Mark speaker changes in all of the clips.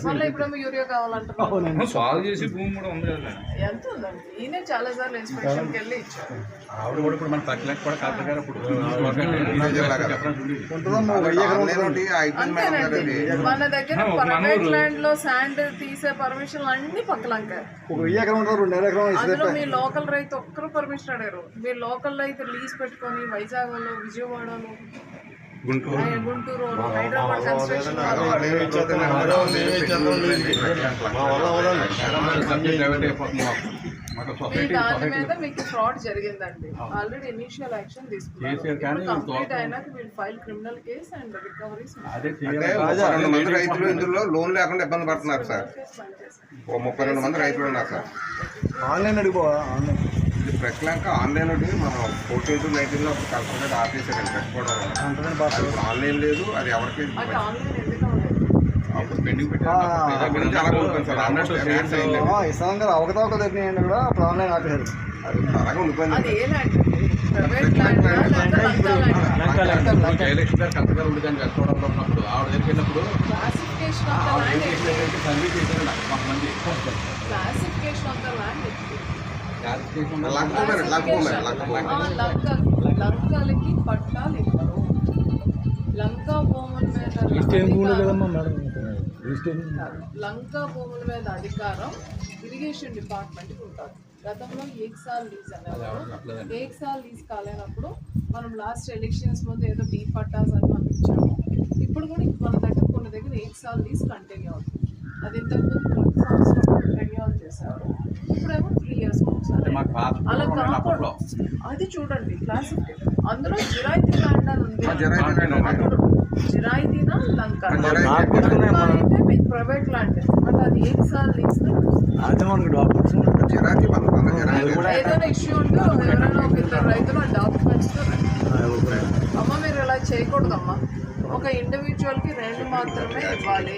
Speaker 1: మళ్ళీ ఇప్పుడేమో urea కావాలంటున్నాను.
Speaker 2: Solve చేసి భూమి కూడా ఉంది కదా.
Speaker 1: ఎంత ఉందండి? ఈయన చాలా సార్లు ఇన్స్పెక్షన్కి వెళ్ళి ఇచ్చారు.
Speaker 2: ఆవిడ కూడా ఇప్పుడు మన పక్కలకు కూడా కాదు ఇప్పుడు
Speaker 1: అంతేనండి. మన దగ్గర ప్రైవేట్ ల్యాండ్ లో శాండ్ తీసే పర్మిషన్ అన్ని పక్కలంక. అందులో మీ లోకల్ రైతు ఒక్కరు పర్మిషన్ అడిగారు. మీరు లోకల్ రైతు లీజ్ పెట్టుకొని వైజాగ్లో, విజయవాడలో, గుంటూరు, హైదరాబాద్ కన్స్ట్రక్షన్ దాని మీద మీకు ఫ్రాడ్ జరిగిందండి. ఆల్రెడీ ఇనిషియల్ యాక్షన్ తీసుకున్నారు. కంప్లీట్ అయినాక వీళ్ళు file criminal case and recoveries.
Speaker 3: రైతులు ఇందులో లోన్ లేకుండా ఇబ్బంది పడుతున్నారు సార్. 32 మంది రైతులు ఉన్నారు సార్.
Speaker 4: ఆన్లైన్ అడిగిపోవా?
Speaker 3: ప్రెస్ ల్యాంక్ ఆన్లైన్ ఒకటి మనం 14-19 కలెక్టరేట్ ఆఫీసర్ పెట్టుకోవడం ఆన్లైన్ లేదు. అది ఎవరికి
Speaker 4: ఇస్తాం కదా, అవకతవక జరిగినాయండి కూడా అప్పుడు ఆన్లైన్ ఆపేశారు.
Speaker 3: అది అలాగే ఉండిపోయింది.
Speaker 2: జయలక్ష్మి గారు కరెక్ట్గా ఉండదని చేసుకోవడంలో ఉన్నప్పుడు ఆవిడ దగ్గరినప్పుడు సర్వీస్ చేశారు కొంతమంది.
Speaker 1: లంకలకి పట్టాలు ఇవ్వరు. లంకా భూముల మీద అధికారం ఇరిగేషన్ డిపార్ట్మెంట్కి ఉంటుంది. గతంలో ఏక్సాల్ లీజ్ అనేవారు. ఏక్సాల్ లీజ్ కాలేనప్పుడు మనం లాస్ట్ ఎలక్షన్స్ ముందు ఏదో డీ పట్టాస్ అని మనం ఇచ్చాము. ఇప్పుడు కూడా మన దగ్గర కొన్ని దగ్గర ఏక్సాల్ లీజ్ కంటిన్యూ అవుతుంది. అది ఇంతకుముందు రెన్యూవల్ చేశారు. ఇప్పుడేమో 3 years అలా కాకుండా అది చూడండి క్లాసిఫికేషన్. అందులో జిరాయితీ ల్యాండ్ అని ఉంది. జిరాయితీనా లంక అయితే మీకు ప్రైవేట్ ల్యాండ్, బట్ అది ఏక్సాల్ లీజ్. ఏదైనా ఇష్యూ ఉంటే ఎవరైనా ఒక 2 రైతులు ఆ డాక్యుమెంట్స్ అమ్మ మీరు ఇలా చేయకూడదమ్మా. ఒక ఇండివిజువల్కి 2 మాత్రమే ఇవ్వాలి.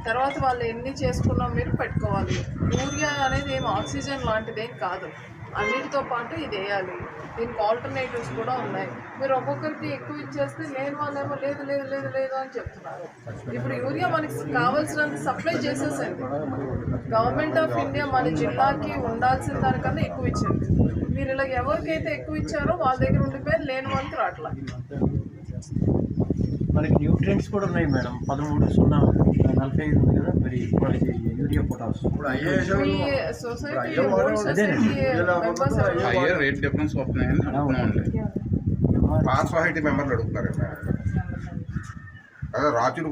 Speaker 1: తర్వాత వాళ్ళు ఎన్ని చేసుకున్నా మీరు పెట్టుకోవాలి. యూరియా అనేది ఏం ఆక్సిజన్ లాంటిది ఏం కాదు. అన్నిటితో పాటు ఇది వేయాలి. దీనికి ఆల్టర్నేటివ్స్ కూడా ఉన్నాయి. మీరు ఒక్కొక్కరికి ఎక్కువ ఇచ్చేస్తే లేని వాళ్ళేమో లేదు లేదు లేదు లేదు అని చెప్తున్నారు. ఇప్పుడు యూరియా మనకి కావాల్సినంత సప్లై చేసేసింది. గవర్నమెంట్ ఆఫ్ ఇండియా మన జిల్లాకి ఉండాల్సిన దానికన్నా ఎక్కువ ఇచ్చింది. మీరు ఇలా ఎవరికైతే ఎక్కువ ఇచ్చారో వాళ్ళ దగ్గర ఉండిపోయి లేని వాళ్ళకి రావట్లా.
Speaker 4: మనకి న్యూట్రియంట్స్ కూడా ఉన్నాయి మేడం. 13-0-45 ఉంది కదా మరి యూరియా పొటాస్.
Speaker 2: రేట్ డిఫరెన్స్ వస్తున్నాయని
Speaker 3: పాస్ సొసైటీ మెంబర్లు అడుగుతారు. అదే రాజులు